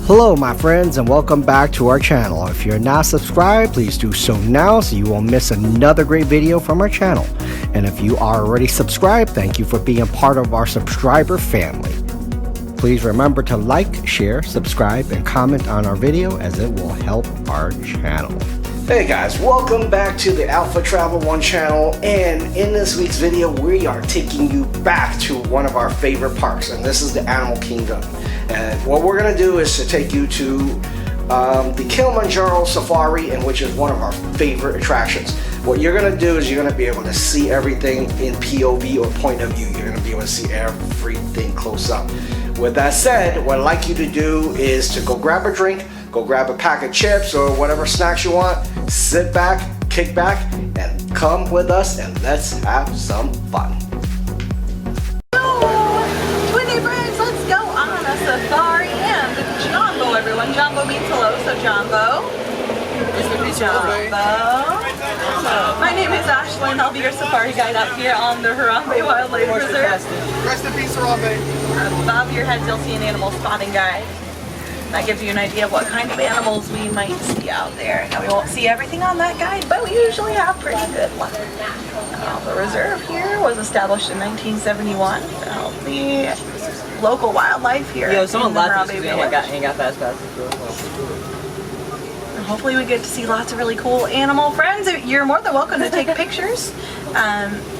Hello my friends and welcome back to our channel. If you're not subscribed, please do so now so you won't miss another great video from our channel. And if you are already subscribed, thank you for being part of our subscriber family. Please remember to like, share, subscribe, and comment on our video as it will help our channel. Hey guys, welcome back to the Alpha Travel 1 channel, and in this week's video we are taking you back to one of our favorite parks, and this is the Animal Kingdom. And what we're going to do is to take you to the Kilimanjaro Safari, and which is one of our favorite attractions. What you're going to do is you're going to be able to see everything in POV or point of view. You're going to be able to see everything close up. With that said, what I'd like you to do is to go grab a drink, go grab a pack of chips or whatever snacks you want, sit back, kick back, and come with us and let's have some fun. Safari and Jumbo, everyone. Jumbo means hello, so Jumbo. My name is Ashley and I'll be your safari guide out here on the Harambe Wildlife Reserve. Rest in peace, Harambe. Above your heads you'll see an animal spotting guide. That gives you an idea of what kind of animals we might see out there. Now we won't see everything on that guide, but we usually have pretty good ones. The reserve here was established in 1971 to help the local wildlife here. Yo, someone left and got fastpass. hopefully we get to see lots of really cool animal friends. You're more than welcome to take pictures.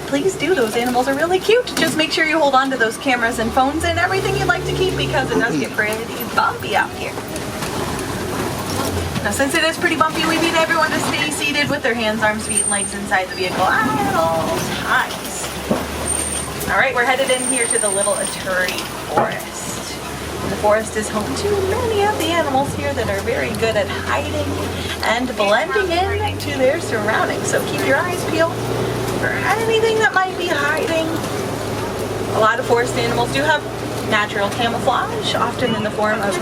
Please do, those animals are really cute. Just make sure you hold on to those cameras and phones and everything you'd like to keep because it does get pretty bumpy out here. Now since it is pretty bumpy, we need everyone to stay seated with their hands, arms, feet, and legs inside the vehicle at all times. Alright, we're headed in here to the Little Aturi Forest. The forest is home to many of the animals here that are very good at hiding and blending in to their surroundings. So keep your eyes peeled for anything that might be hiding. A lot of forest animals do have natural camouflage, often in the form of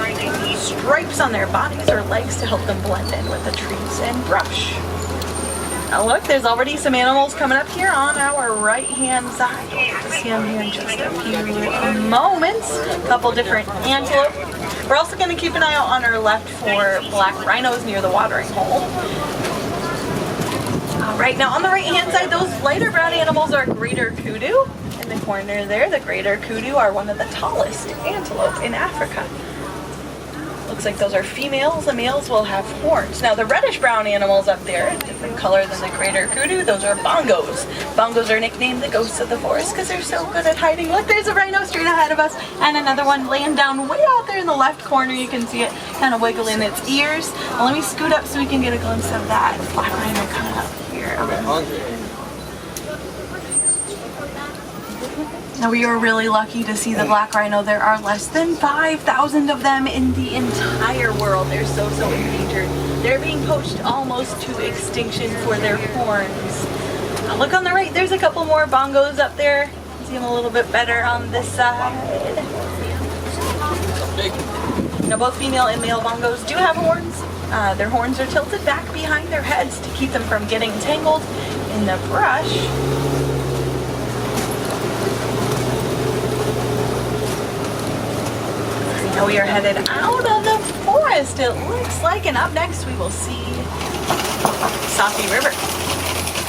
stripes on their bodies or legs to help them blend in with the trees and brush. Now look, there's already some animals coming up here on our right-hand side. We'll get to see them here in just a few moments. A couple different antelope. We're also going to keep an eye out on our left for black rhinos near the watering hole. Alright, now on the right-hand side, those lighter brown animals are greater kudu. In the corner there, the greater kudu are one of the tallest antelope in Africa. Looks like those are females. The males will have horns. Now the reddish brown animals up there, a different color than the greater kudu, those are bongos. Bongos are nicknamed the ghosts of the forest because they're so good at hiding. Look, there's a rhino straight ahead of us and another one laying down way out there in the left corner. You can see it kind of wiggling its ears. Well, let me scoot up so we can get a glimpse of that black rhino coming up here. I'm hungry. Now we are really lucky to see the black rhino. There are less than 5,000 of them in the entire world. They're so endangered. They're being poached almost to extinction for their horns. Now look on the right, there's a couple more bongos up there. You can see them a little bit better on this side. Now both female and male bongos do have horns. Their horns are tilted back behind their heads to keep them from getting tangled in the brush. Now we are headed out of the forest, it looks like, and up next we will see Safi River.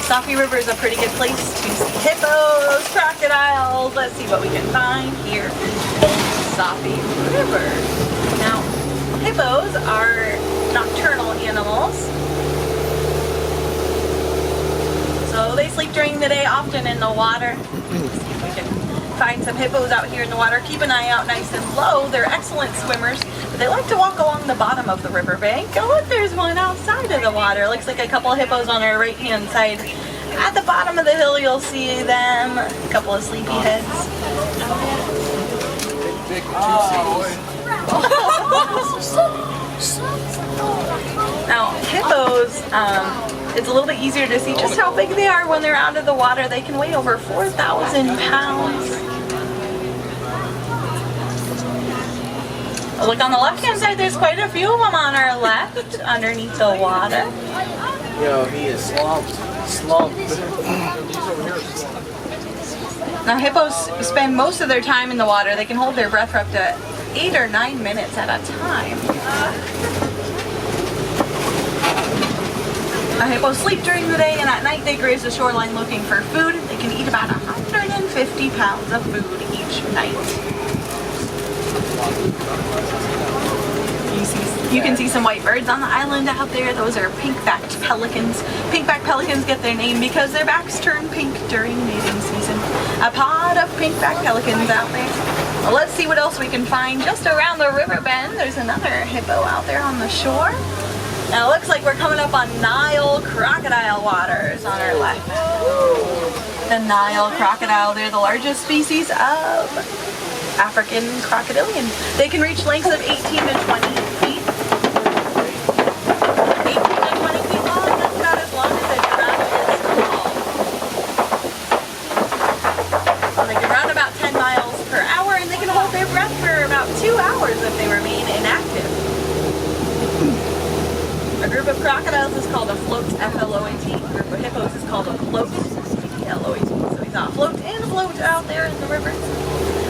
Safi River is a pretty good place to see hippos, crocodiles. Let's see what we can find here in Safi River. Now, hippos are nocturnal animals. So they sleep during the day, often in the water. Let's see if we can find some hippos out here in the water. Keep an eye out nice and low. They're excellent swimmers, but they like to walk along the bottom of the riverbank. Oh look, there's one outside of the water. Looks like a couple of hippos on our right hand side. At the bottom of the hill you'll see them. A couple of sleepy heads. Now hippos, it's a little bit easier to see just how big they are when they're out of the water. They can weigh over 4,000 pounds. Look on the left hand side, there's quite a few of them on our left underneath the water. Yo, he is slumped. Now hippos spend most of their time in the water. They can hold their breath for up to 8 or 9 minutes at a time. Hippos sleep during the day, and at night they graze the shoreline looking for food. They can eat about 150 pounds of food each night. You can see some white birds on the island out there. Those are pink-backed pelicans. Pink-backed pelicans get their name because their backs turn pink during mating season. A pod of pink-backed pelicans out there. Well, let's see what else we can find just around the river bend. There's another hippo out there on the shore. Now it looks like we're coming up on Nile crocodile waters on our left. The Nile crocodile, they're the largest species of African crocodilian. They can reach lengths of 18 to 20 feet. 18 to 20 feet long, that's about as long as a giraffe is tall. Well, they can run about 10 miles per hour, and they can hold their breath for about 2 hours if they remain inactive. A group of crocodiles is called a float, F-L-O-A-T. A group of hippos is called a float, L-O-A-T. So we got float and float out there in the river.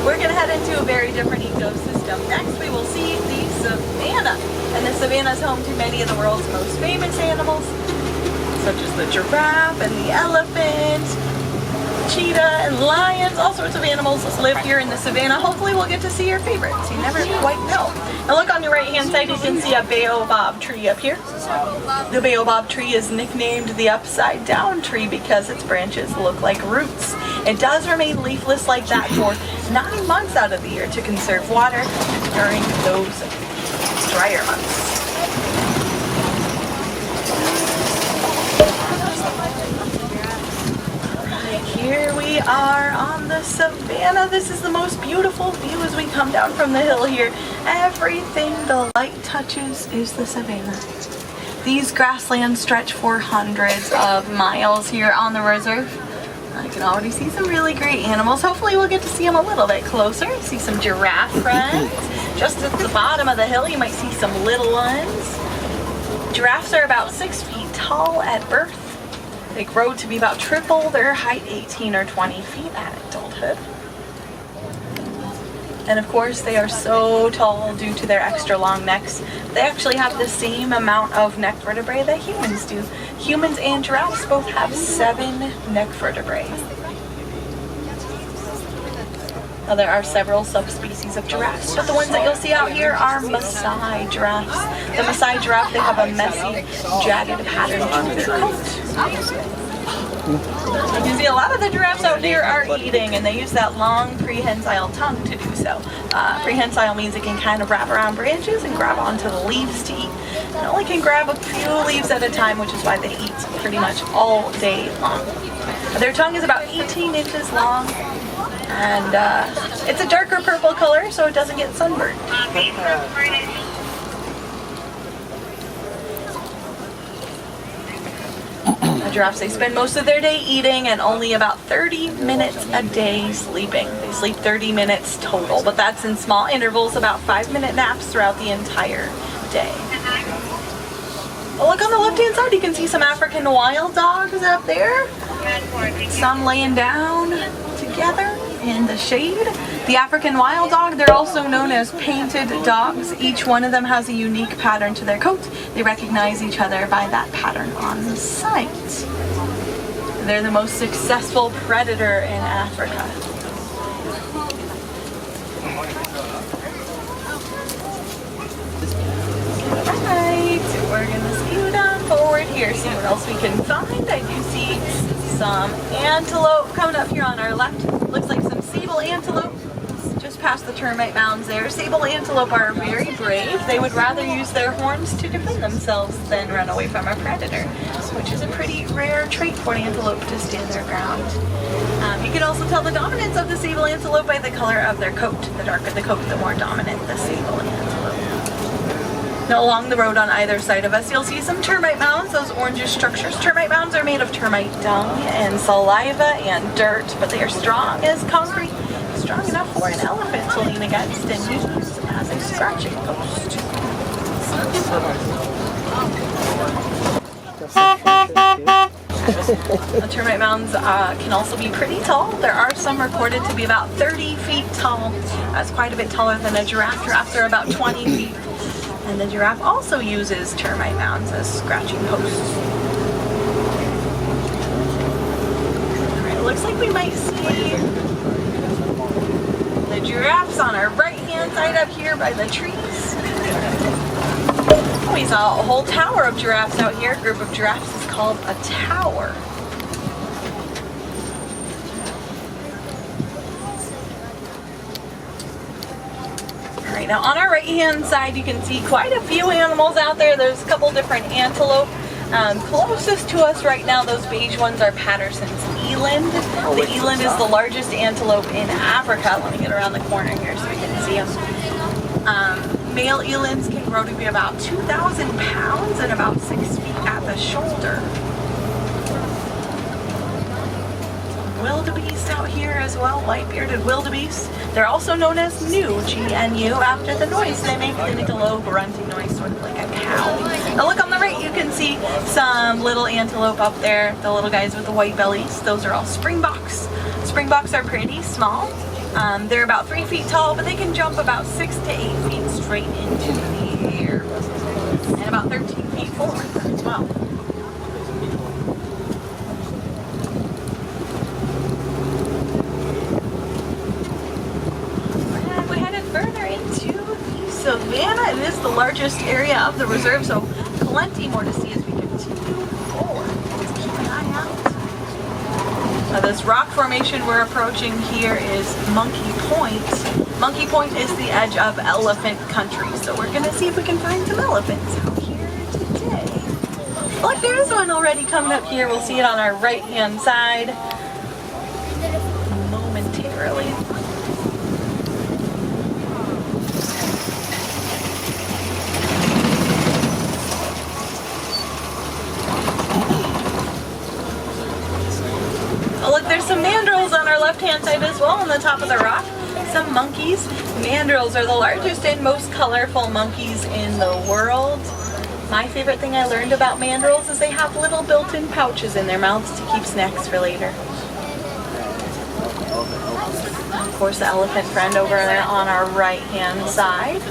We're going to head into a very different ecosystem. Next we will see the savanna. And the savanna is home to many of the world's most famous animals, such as the giraffe and the elephant, cheetah and lions. All sorts of animals live here in the savanna. Hopefully we'll get to see your favorites. You never quite know. Now look on your right hand side, you can see a baobab tree up here. The baobab tree is nicknamed the upside down tree because its branches look like roots. It does remain leafless like that for 9 months out of the year to conserve water during those drier months. Here we are on the savanna. This is the most beautiful view as we come down from the hill here. Everything the light touches is the savanna. These grasslands stretch for hundreds of miles here on the reserve. I can already see some really great animals. Hopefully we'll get to see them a little bit closer. See some giraffe friends. Just at the bottom of the hill you might see some little ones. Giraffes are about 6 feet tall at birth. They grow to be about triple their height, 18 or 20 feet at adulthood. And of course they are so tall due to their extra long necks. They actually have the same amount of neck vertebrae that humans do. Humans and giraffes both have 7 neck vertebrae. Now there are several subspecies of giraffes, but the ones that you'll see out here are Maasai giraffes. The Maasai giraffe, they have a messy, jagged pattern to their coat. You can see a lot of the giraffes out here are eating, and they use that long prehensile tongue to do so. Prehensile means it can kind of wrap around branches and grab onto the leaves to eat. It only can grab a few leaves at a time, which is why they eat pretty much all day long. Their tongue is about 18 inches long, and it's a darker purple color so it doesn't get sunburned. Giraffes, they spend most of their day eating and only about 30 minutes a day sleeping. They sleep 30 minutes total, but that's in small intervals, about 5-minute naps throughout the entire day. Well, look on the left hand side, you can see some African wild dogs up there. Some laying down together in the shade. The African wild dog, they're also known as painted dogs. Each one of them has a unique pattern to their coat. They recognize each other by that pattern on the sight. They're the most successful predator in Africa. Alright, we're gonna scoot on forward here, see what else we can find. I do see some antelope coming up here on our left. Looks like some sable antelope just past the termite mounds there. Sable antelope are very brave. They would rather use their horns to defend themselves than run away from a predator, which is a pretty rare trait for an antelope to stand their ground. You can also tell the dominance of the sable antelope by the color of their coat. The darker the coat, the more dominant the sable antelope. Now along the road on either side of us, you'll see some termite mounds, those orangish structures. Termite mounds are made of termite dung and saliva and dirt, but they are strong as concrete, strong enough for an elephant to lean against and use as a scratching post. The termite mounds can also be pretty tall. There are some recorded to be about 30 feet tall. That's quite a bit taller than a giraffe. Giraffes are about 20 feet. And the giraffe also uses termite mounds as scratching posts. Alright, it looks like we might see the giraffes on our right hand side up here by the trees. We saw a whole tower of giraffes out here. A group of giraffes is called a tower. Alright, now on our right hand side you can see quite a few animals out there. There's a couple different antelope. Closest to us right now, those beige ones are Patterson's eland. The eland is the largest antelope in Africa. Let me get around the corner here so we can see them. Male elands can grow to be about 2,000 pounds and about 6 feet at the shoulder. Wildebeest out here as well, white-bearded wildebeest. They're also known as gnu, G-N-U, after the noise they make. They make a low grunting noise, sort of like a cow. Now look on the right, you can see some little antelope up there, the little guys with the white bellies. Those are all springboks. Springboks are pretty small. They're about 3 feet tall, but they can jump about 6 to 8 feet straight into the air. And about 13 feet forward as well. And we headed further into the Savanna. It is the largest area of the reserve, so plenty more to see as we continue forward. Let's keep an eye out. This rock formation we're approaching here is Monkey Point. Monkey Point is the edge of elephant country, so we're going to see if we can find some elephants out here today. Look, there is one already coming up here. We'll see it on our right hand side momentarily. Oh, look, there's some mandrills on our left-hand side as well on the top of the rock. Some monkeys. Mandrills are the largest and most colorful monkeys in the world. My favorite thing I learned about mandrills is they have little built-in pouches in their mouths to keep snacks for later. Of course, the elephant friend over there on our right-hand side.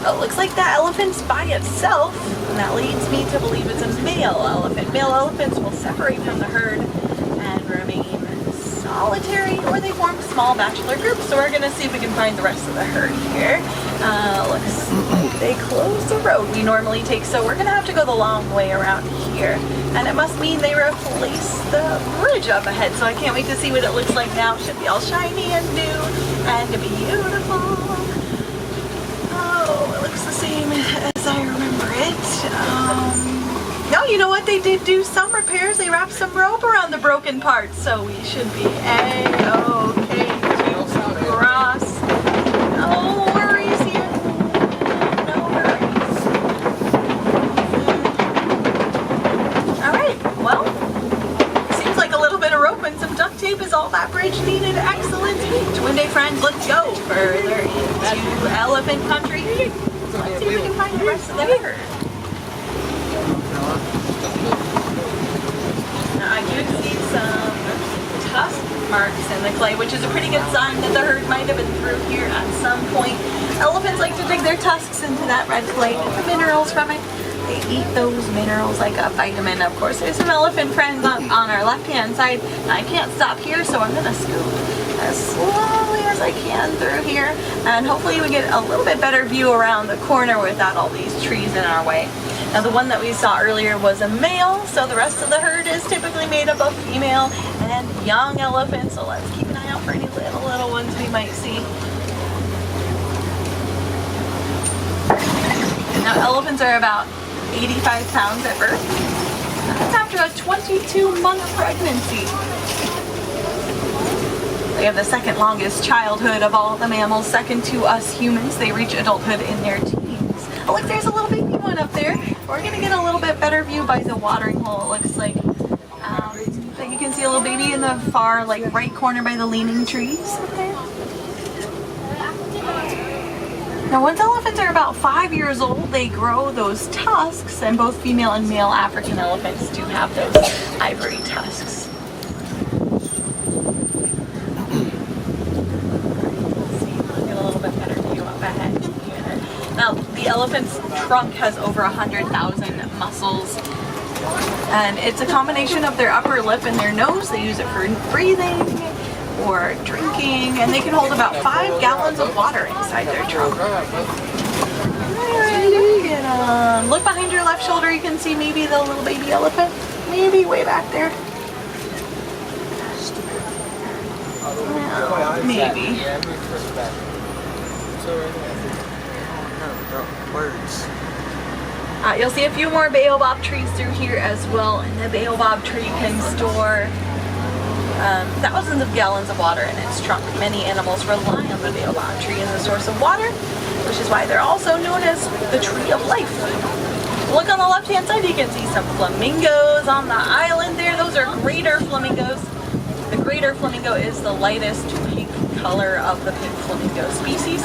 Oh, it looks like that elephant's by itself, and that leads me to believe it's a male elephant. Male elephants will separate from the herd and remain solitary, or they form small bachelor groups. So we're going to see if we can find the rest of the herd here. Looks like they closed the road we normally take, so we're going to have to go the long way around here. And it must mean they replaced the bridge up ahead, so I can't wait to see what it looks like now. It should be all shiny and new and beautiful. Oh, it looks the same as I remember it. No, you know what? They did do some repairs. They wrapped some rope around the broken parts, so we should be A-okay to cross. No worries here. No worries. Alright, well, seems like a little bit of rope and some duct tape is all that bridge needed. Excellent. Twin Day friends, let's go further into elephant country. Let's see if we can find the rest of the herd. Now I do see some tusk marks in the clay, which is a pretty good sign that the herd might have been through here at some point. Elephants like to dig their tusks into that red clay, get the minerals from it. They eat those minerals like a vitamin. Of course, there's some elephant friends on our left-hand side. Now, I can't stop here, so I'm going to scoot as slowly as I can through here. And hopefully we get a little bit better view around the corner without all these trees in our way. Now, the one that we saw earlier was a male, so the rest of the herd is typically made up of female and young elephants. So let's keep an eye out for any little ones we might see. Now, elephants are about 85 pounds at birth. That's after a 22-month pregnancy. They have the second longest childhood of all the mammals, second to us humans. They reach adulthood in their teens. Oh, look, there's a little baby one up there. We're going to get a little bit better view by the watering hole, it looks like. You can see a little baby in the far, right corner by the leaning trees up there. Now, once elephants are about 5 years old, they grow those tusks, and both female and male African elephants do have those ivory tusks. Get a little bit better view up ahead here. Now, the elephant's trunk has over 100,000 muscles, and it's a combination of their upper lip and their nose. They use it for breathing or drinking, and they can hold about 5 gallons of water inside their trunk. Alright, look at 'em. Look behind your left shoulder, you can see maybe the little baby elephant, maybe way back there. Well, maybe. You'll see a few more baobab trees through here as well, and the baobab tree can store thousands of gallons of water in its trunk. Many animals rely on the baobab tree as a source of water, which is why they're also known as the tree of life. Look on the left hand side, you can see some flamingos on the island there. Those are greater flamingos. The greater flamingo is the lightest pink color of the pink flamingo species.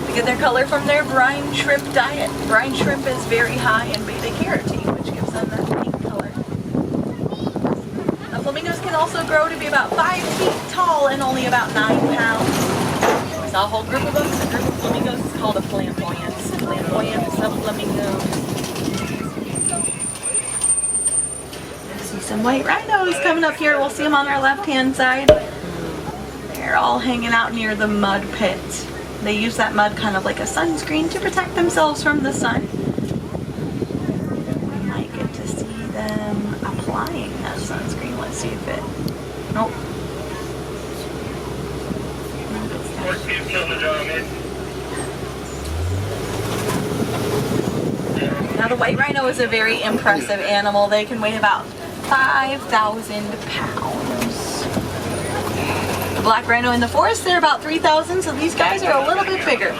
They get their color from their brine shrimp diet. Brine shrimp is very high in beta carotene, which gives them that pink color. Flamingos can also grow to be about 5 feet tall and only about 9 pounds. There's a whole group of them. The group of flamingos is called a flamboyance. Flamboyance of flamingos. I see some white rhinos coming up here. We'll see them on our left-hand side. They're all hanging out near the mud pit. They use that mud kind of like a sunscreen to protect themselves from the sun. We might get to see them applying that sunscreen. Let's see if it... Nope. Now the white rhino is a very impressive animal. They can weigh about 5,000 pounds. The black rhino in the forest, they're about 3,000, so these guys are a little bit bigger.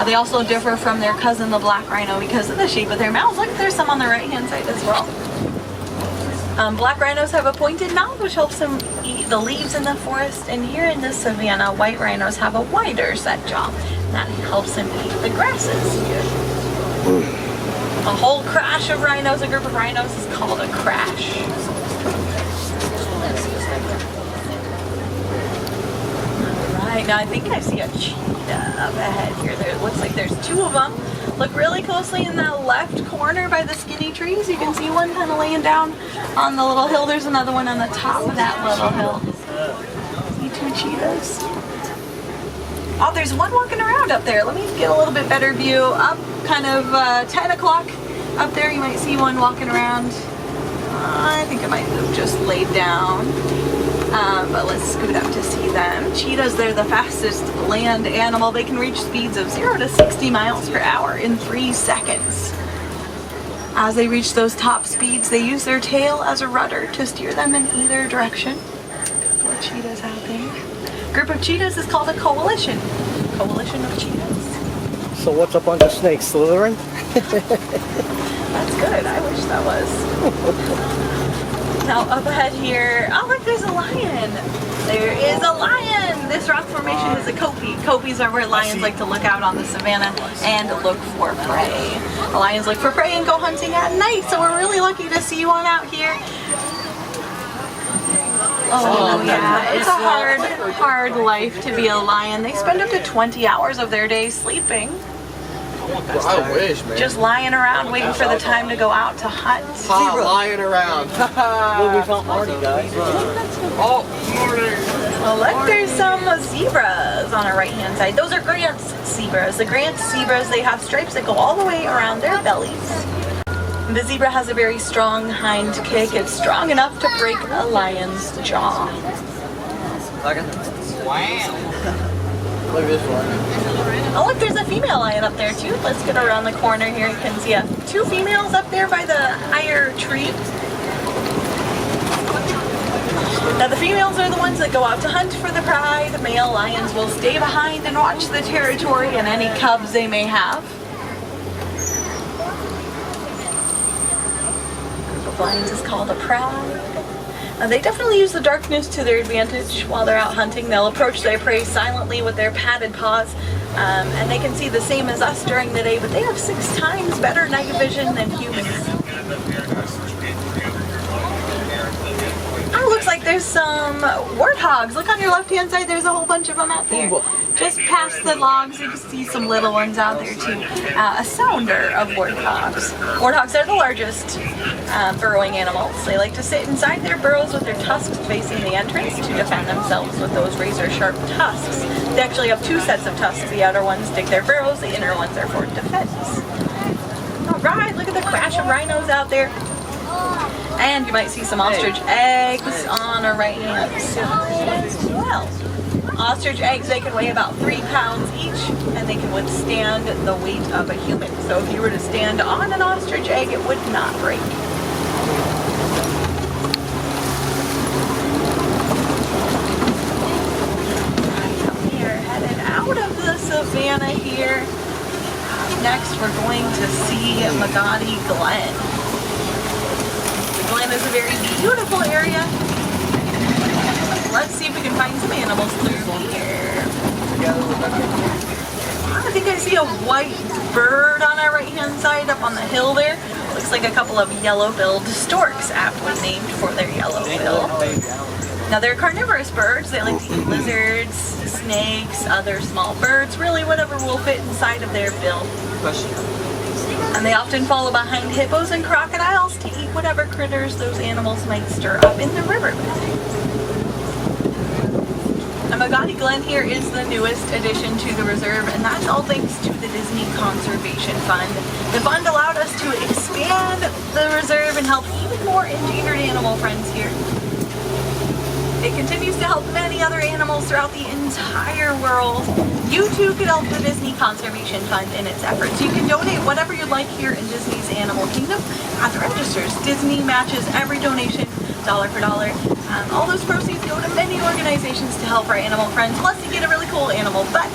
They also differ from their cousin, the black rhino, because of the shape of their mouths. Look, there's some on the right-hand side as well. Black rhinos have a pointed mouth, which helps them eat the leaves in the forest. And here in the savanna, white rhinos have a wider set jaw. That helps them eat the grasses here. A whole crash of rhinos, a group of rhinos, is called a crash. Alright, now I think I see a cheetah up ahead here. It looks like there's 2 of them. Look really closely in that left corner by the skinny trees. You can see one kind of laying down on the little hill. There's another one on the top of that little hill. See 2 cheetahs. Oh, there's one walking around up there. Let me get a little bit better view. Up kind of 10 o'clock up there, you might see one walking around. I think I might have just laid down. But let's scoot up to see them. Cheetahs, they're the fastest land animal. They can reach speeds of 0 to 60 miles per hour in 3 seconds. As they reach those top speeds, they use their tail as a rudder to steer them in either direction. A couple of cheetahs out there. A group of cheetahs is called a coalition. Coalition of cheetahs. So what's a bunch of snakes, Slytherin? That's good. I wish that was. Now up ahead here, oh look, there's a lion. There is a lion. This rock formation is a kopie. Kopies are where lions like to look out on the savanna and look for prey. The lions look for prey and go hunting at night, so we're really lucky to see one out here. Oh yeah, it's a hard life to be a lion. They spend up to 20 hours of their day sleeping. I wish, man. Just lying around waiting for the time to go out to hunt. Lying around. Well, we found Marty, guys. Oh, Marty. Well, look, there's some zebras on our right-hand side. Those are Grant's zebras. The Grant's zebras, they have stripes that go all the way around their bellies. The zebra has a very strong hind kick. It's strong enough to break a lion's jaw. Wow. Look at this one. Oh look, there's a female lion up there too. Let's get around the corner here. You can see 2 females up there by the higher tree. Now the females are the ones that go out to hunt for the pride. The male lions will stay behind and watch the territory and any cubs they may have. Group of lions is called a pride. They definitely use the darkness to their advantage while they're out hunting. They'll approach their prey silently with their padded paws, and they can see the same as us during the day, but they have 6 times better night vision than humans. Oh, looks like there's some warthogs. Look on your left-hand side, there's a whole bunch of them out there. Just past the logs, you can see some little ones out there too. A sounder of warthogs. Warthogs are the largest burrowing animals. They like to sit inside their burrows with their tusks facing the entrance to defend themselves with those razor-sharp tusks. They actually have 2 sets of tusks. The outer ones dig their burrows, the inner ones are for defense. Alright, look at the crash of rhinos out there. And you might see some ostrich eggs on our right hand side as well. Ostrich eggs, they can weigh about 3 pounds each, and they can withstand the weight of a human. So if you were to stand on an ostrich egg, it would not break. Right, we are headed out of the Savanna here. Next, we're going to see Magadi Glen. Glen is a very beautiful area. Let's see if we can find some animals through here. I think I see a white bird on our right hand side up on the hill there. Looks like a couple of yellow-billed storks, aptly named for their yellow bill. Now they're carnivorous birds. They like to eat lizards, snakes, other small birds, really whatever will fit inside of their bill. And they often follow behind hippos and crocodiles to eat whatever critters those animals might stir up in the riverbed. And Magadi Glen here is the newest addition to the reserve, and that's all thanks to the Disney Conservation Fund. The fund allowed us to expand the reserve and help even more endangered animal friends here. It continues to help many other animals throughout the entire world. You too could help the Disney Conservation Fund in its efforts. You can donate whatever you'd like here in Disney's Animal Kingdom at the registers. Disney matches every donation dollar for dollar. All those proceeds go to many organizations to help our animal friends. Plus you get a really cool animal butt.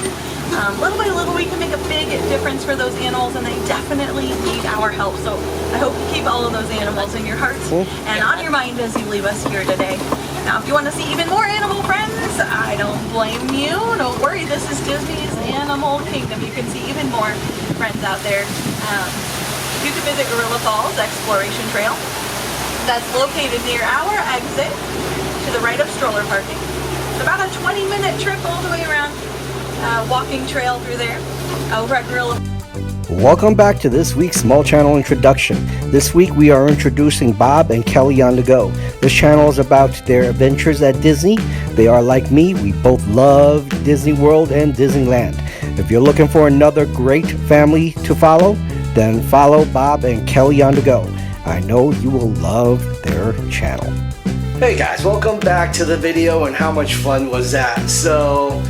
Little by little we can make a big difference for those animals, and they definitely need our help. So I hope you keep all of those animals in your hearts and on your mind as you leave us here today. Now if you want to see even more animal friends, I don't blame you. Don't worry, this is Disney's Animal Kingdom. You can see even more friends out there. You can visit Gorilla Falls Exploration Trail. That's located near our exit to the right of stroller parking. It's about a 20-minute trip all the way around, walking trail through there. Over at Gorilla. Welcome back to this week's Small Channel introduction. This week we are introducing Bob and Kelly on the Go. This channel is about their adventures at Disney. They are like me, we both love Disney World and Disneyland. If you're looking for another great family to follow, then follow Bob and Kelly on the Go. I know you will love their channel. Hey guys, welcome back to the video, and how much fun was that? So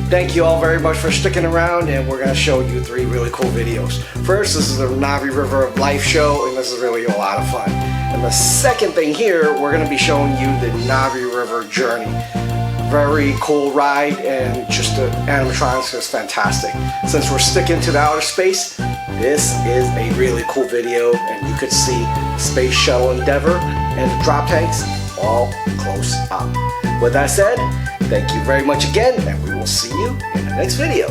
thank you all very much for sticking around, and we're going to show you 3 really cool videos. First, this is the Navi River of Life show, and this is really a lot of fun. And the second thing here, we're going to be showing you the Navi River journey. Very cool ride, and just the animatronics is fantastic. Since we're sticking to the outer space, this is a really cool video, and you could see Space Shuttle Endeavour and the drop tanks all close up. With that said, thank you very much again, and we will see you in the next video.